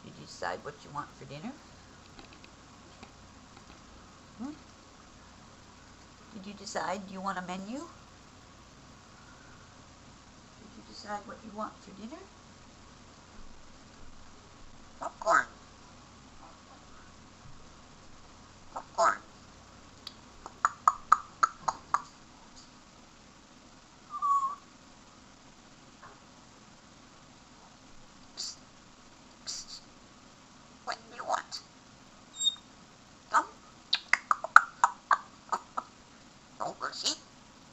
Did you decide what you want for dinner? Hmm? Did you decide you want a menu? Did you decide what you want for dinner?